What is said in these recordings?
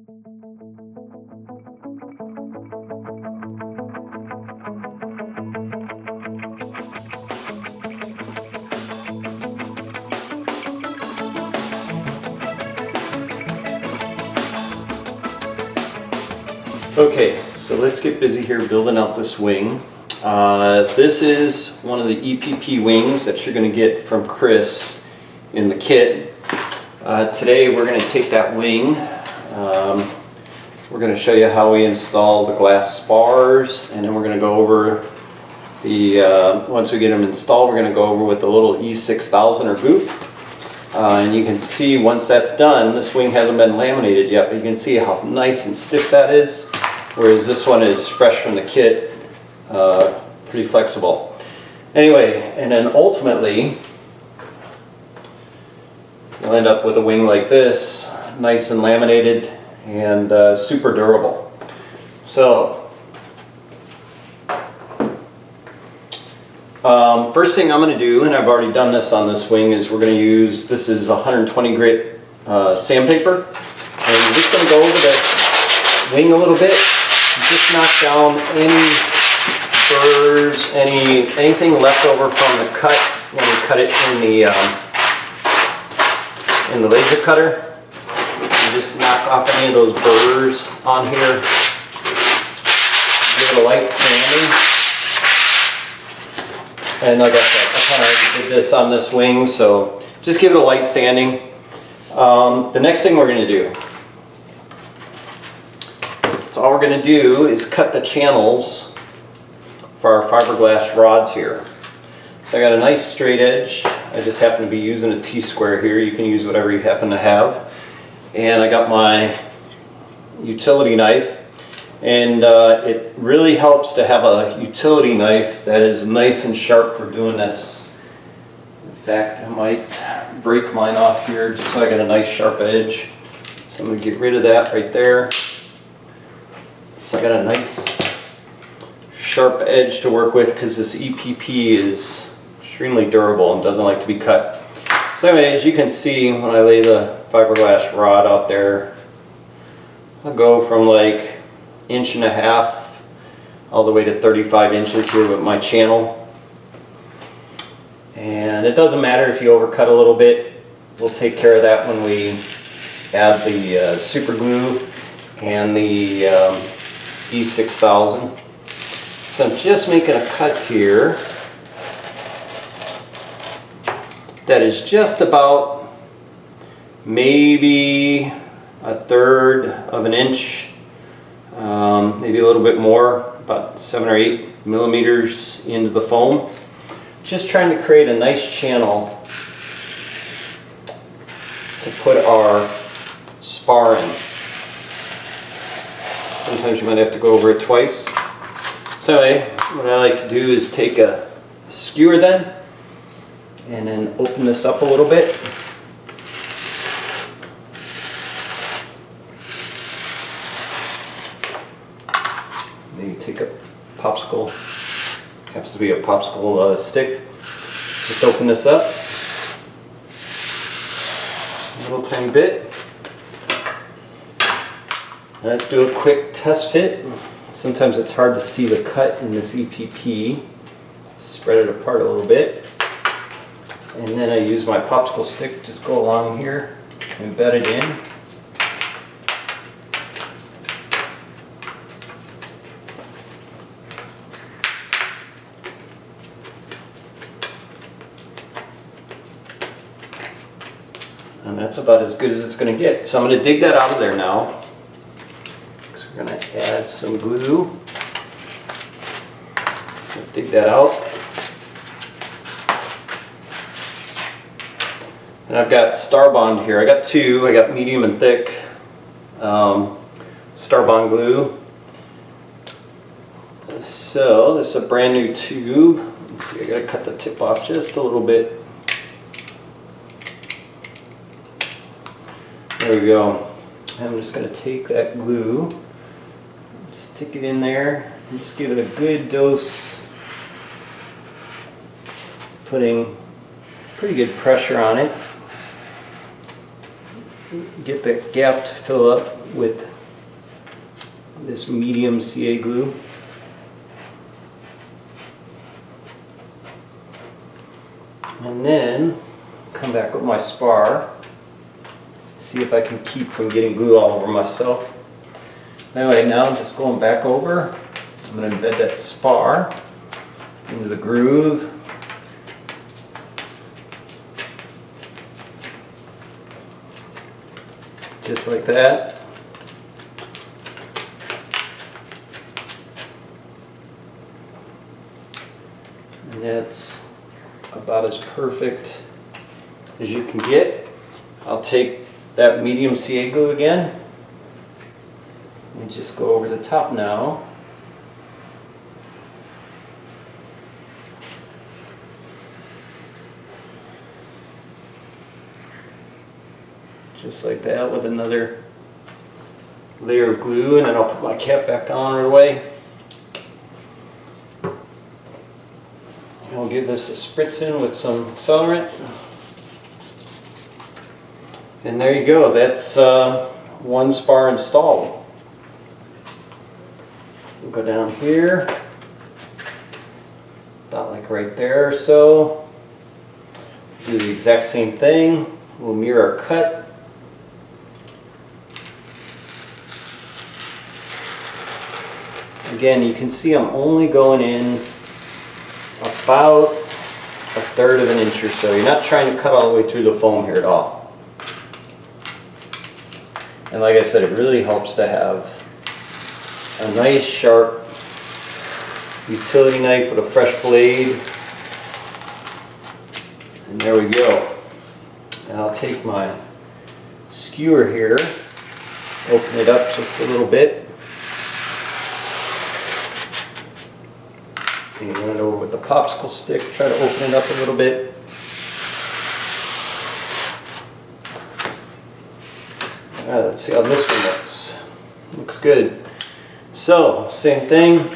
Okay, so let's get busy here building out this wing. This is one of the EPP wings that you're going to get from Chris in the kit. Today we're going to take that wing. We're going to show you how we install the glass spars, and then we're going to go over the, once we get them installed, we're going to go over with the little E6000 or boot. And you can see once that's done, this wing hasn't been laminated yet, but you can see how nice and stiff that is. Whereas this one is fresh from the kit, pretty flexible. Anyway, and then ultimately, you'll end up with a wing like this, nice and laminated and super durable. So, first thing I'm going to do, and I've already done this on this wing, is we're going to use, this is 120 grit sandpaper, and we're just going to go over the wing a little bit. Just knock down any burrs, anything left over from the cut when we cut it in the laser cutter. You just knock off any of those burrs on here. Give it a light sanding. And like I said, I kind of already did this on this wing, so just give it a light sanding. The next thing we're going to do, so all we're going to do is cut the channels for our fiberglass rods here. So I got a nice straight edge. I just happen to be using a T-square here. You can use whatever you happen to have. And I got my utility knife. And it really helps to have a utility knife that is nice and sharp for doing this. In fact, I might break mine off here just so I got a nice sharp edge. So I'm going to get rid of that right there. So I got a nice sharp edge to work with because this EPP is extremely durable and doesn't like to be cut. So anyway, as you can see, when I lay the fiberglass rod out there, I'll go from like 1.5 inches all the way to 35 inches here with my channel. And it doesn't matter if you overcut a little bit. We'll take care of that when we add the super glue and the E6000. So I'm just making a cut here that is just about maybe 1/3 of an inch, maybe a little bit more, about 7 or 8 millimeters into the foam. Just trying to create a nice channel to put our spar in. Sometimes you might have to go over it twice. So anyway, what I like to do is take a skewer then, and then open this up a little bit. Maybe take a popsicle, happens to be a popsicle stick. Just open this up a little tiny bit. Let's do a quick test fit. Sometimes it's hard to see the cut in this EPP. Spread it apart a little bit. And then I use my popsicle stick, just go along here, embed it in. And that's about as good as it's going to get. So I'm going to dig that out of there now. So we're going to add some glue. So dig that out. And I've got Star Bond here. I got two. I got medium and thick Star Bond glue. So this is a brand new tube. Let's see, I got to cut the tip off just a little bit. There we go. I'm just going to take that glue, stick it in there, and just give it a good dose, putting pretty good pressure on it. Get the gap to fill up with this medium CA glue. And then come back with my Spar. See if I can keep from getting glue all over myself. Anyway, now I'm just going back over. I'm going to embed that Spar into the groove. Just like that. And that's about as perfect as you can get. I'll take that medium CA glue again and just go over the top now. Just like that with another layer of glue, and then I'll put my cap back on right away. And I'll give this a spritz in with some accelerant. And there you go, that's one Spar installed. We'll go down here, about like right there or so. Do the exact same thing. We'll mirror our cut. Again, you can see I'm only going in about 1/3 of an inch or so. You're not trying to cut all the way through the foam here at all. And like I said, it really helps to have a nice sharp utility knife with a fresh blade. And there we go. And I'll take my skewer here, open it up just a little bit. And run it over with the popsicle stick, try to open it up a little bit. Alright, let's see how this one looks. Looks good. So, same thing.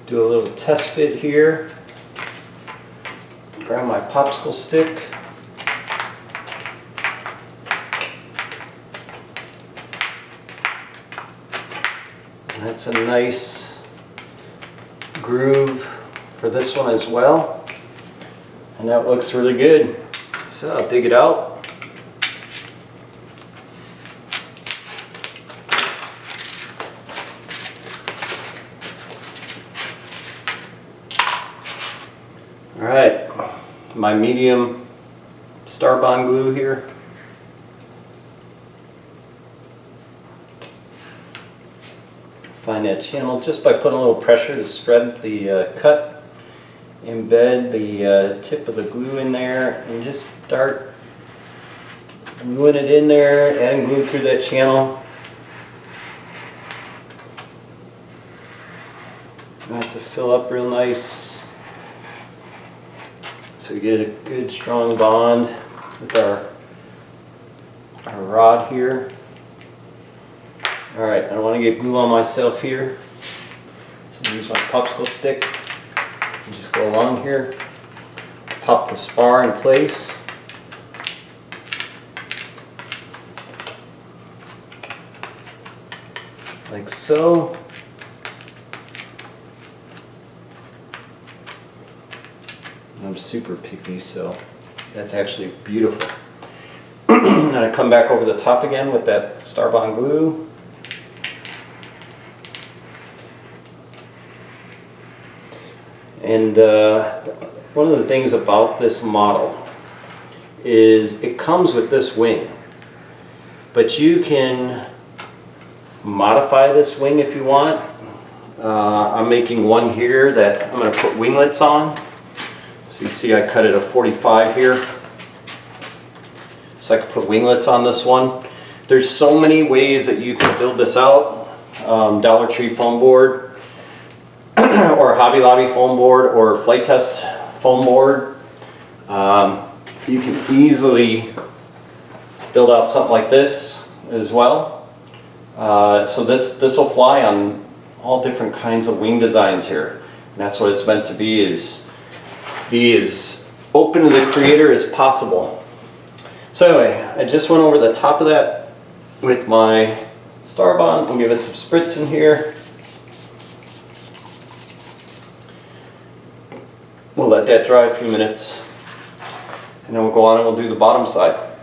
Do a little test fit here. Grab my popsicle stick. And that's a nice groove for this one as well, and that looks really good. So I'll dig it out. All right, my medium Star Bond glue here. Find that channel just by putting a little pressure to spread the cut. Embed the tip of the glue in there and just start gluing it in there, adding glue through that channel. I have to fill up real nice so we get a good strong bond with our rod here. Alright, I don't want to get glue on myself here, so I'm going to use my popsicle stick and just go along here, pop the Spar in place. Like so. I'm super picky, so that's actually beautiful. And I come back over the top again with that Star Bond glue. And one of the things about this model is it comes with this wing, but you can modify this wing if you want. I'm making one here that I'm going to put winglets on. So you see I cut it a 45 here, so I can put winglets on this one. There's so many ways that you can build this out. Dollar Tree foam board, or Hobby Lobby foam board, or Flight Test foam board. You can easily build out something like this as well. So this will fly on all different kinds of wing designs here. And that's what it's meant to be as open to the creator as possible. So anyway, I just went over the top of that with my Star bond. We'll give it some spritz in here. We'll let that dry a few minutes, and then we'll go on and we'll do the bottom side.